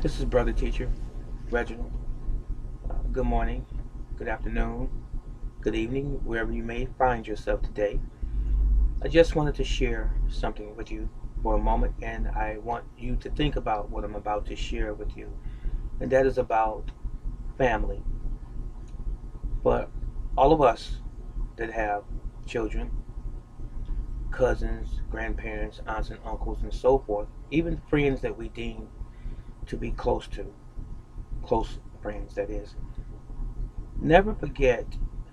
This is Brother Teacher Reginald. Good morning, good afternoon, good evening, wherever you may find yourself today. I just wanted to share something with you for a moment, and I want you to think about what I'm about to share with you, and that is about family. For all of us that have children, cousins, grandparents, aunts, and uncles, and so forth, even friends that we deem to be close friends, that is, never forget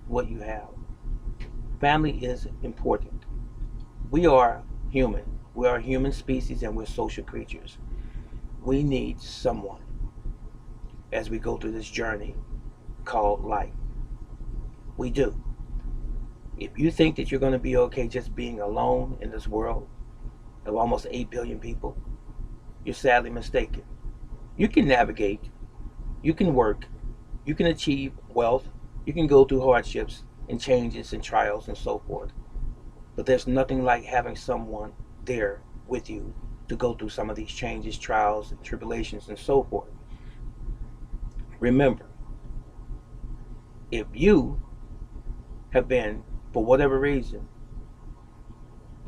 what you have. Family is important. We are human. We are a human species and we're social creatures. We need someone as we go through this journey called life. We do. If you think that you're going to be okay just being alone in this world of almost 8 billion people, you're sadly mistaken. You can navigate, you can work, you can achieve wealth, you can go through hardships and changes and trials and so forth. But there's nothing like having someone there with you to go through some of these changes, trials, and tribulations, and so forth. Remember, if you have been, for whatever reason,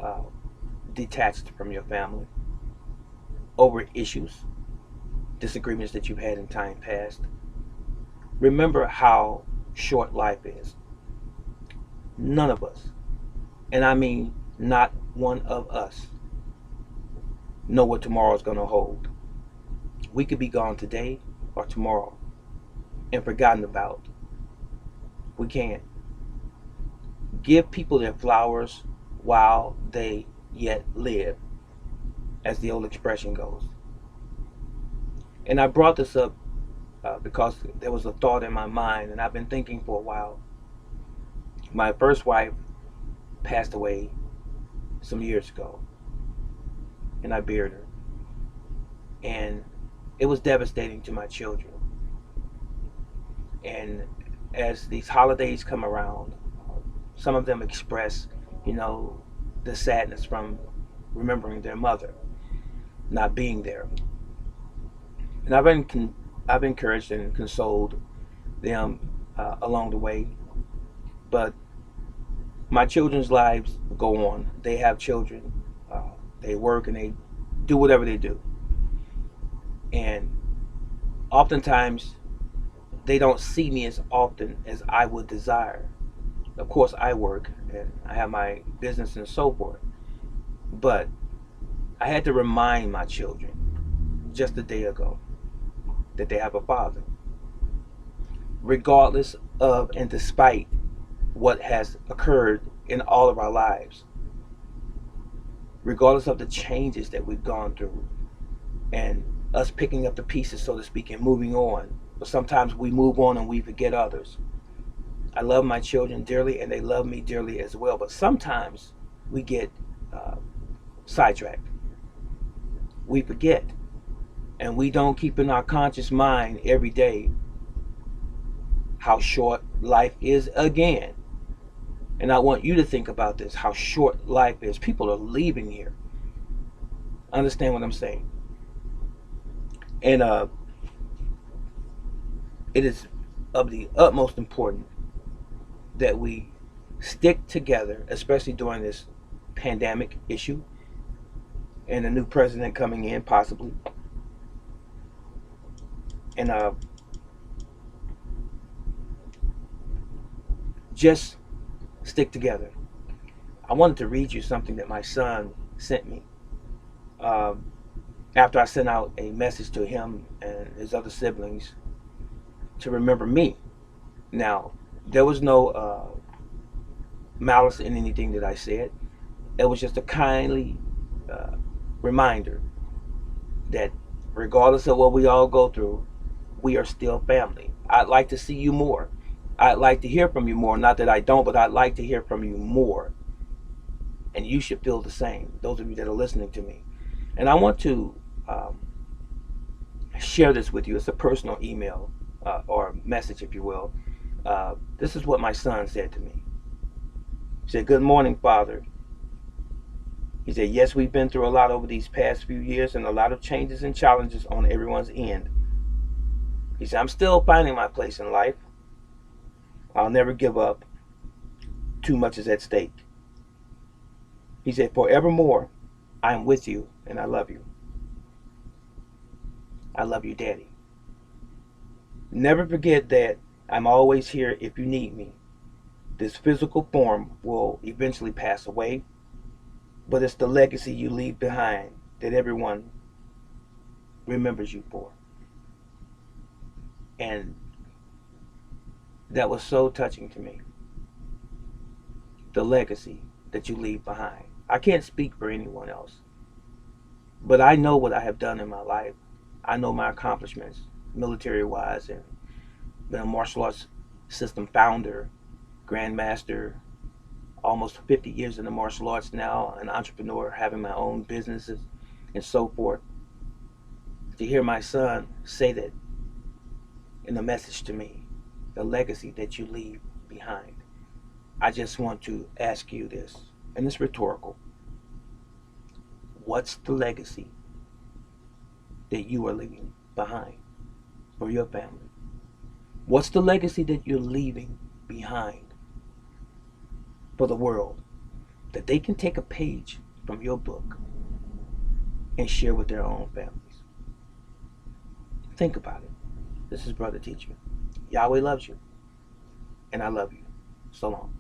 uh, detached from your family over issues, disagreements that you've had in time past, remember how short life is. None of us, and I mean not one of us, know what tomorrow is going to hold. We could be gone today or tomorrow and forgotten about. We can't. Give people their flowers while they yet live, as the old expression goes. And I brought this up because there was a thought in my mind, and I've been thinking for a while. My first wife passed away some years ago, and I buried her. And it was devastating to my children. And as these holidays come around, some of them express, you know, the sadness from remembering their mother not being there. And I've encouraged and consoled them along the way. But my children's lives go on. They have children. They work and they do whatever they do. And oftentimes they don't see me as often as I would desire. Of course, I work and I have my business and so forth. But I had to remind my children just a day ago that they have a father, regardless of and despite what has occurred in all of our lives, regardless of the changes that we've gone through, and us picking up the pieces, so to speak, and moving on. But sometimes we move on and we forget others. I love my children dearly and they love me dearly as well. But sometimes we get uh, sidetracked. We forget. And we don't keep in our conscious mind every day how short life is again. And I want you to think about this, how short life is. People are leaving here. Understand what I'm saying? And it is of the utmost importance that we stick together, especially during this pandemic issue and a new president coming in, possibly. And just stick together. I wanted to read you something that my son sent me um, after I sent out a message to him and his other siblings to remember me. Now, there was no malice in anything that I said. It was just a kindly uh, reminder that regardless of what we all go through, we are still family. I'd like to see you more. I'd like to hear from you more. Not that I don't, but I'd like to hear from you more. And you should feel the same, those of you that are listening to me. And I want to share this with you. It's a personal email or message, if you will. This is what my son said to me. He said, "Good morning, Father. He said, yes, we've been through a lot over these past few years and a lot of changes and challenges on everyone's end. He said, I'm still finding my place in life. I'll never give up. Too much is at stake. He said, forevermore, I am with you and I love you. I love you, Daddy. Never forget that I'm always here if you need me. This physical form will eventually pass away, but it's the legacy you leave behind that everyone remembers you for. And that was so touching to me. The legacy that you leave behind. I can't speak for anyone else, but I know what I have done in my life. I know my accomplishments, military-wise, and been a martial arts system founder, grandmaster, almost 50 years in the martial arts now, an entrepreneur, having my own businesses, and so forth. To hear my son say that in a message to me, the legacy that you leave behind. I just want to ask you this, and it's rhetorical. What's the legacy that you are leaving behind for your family? What's the legacy that you're leaving behind for the world that they can take a page from your book and share with their own families? Think about it. This is Brother Teacher. Yahweh loves you, and I love you. So long.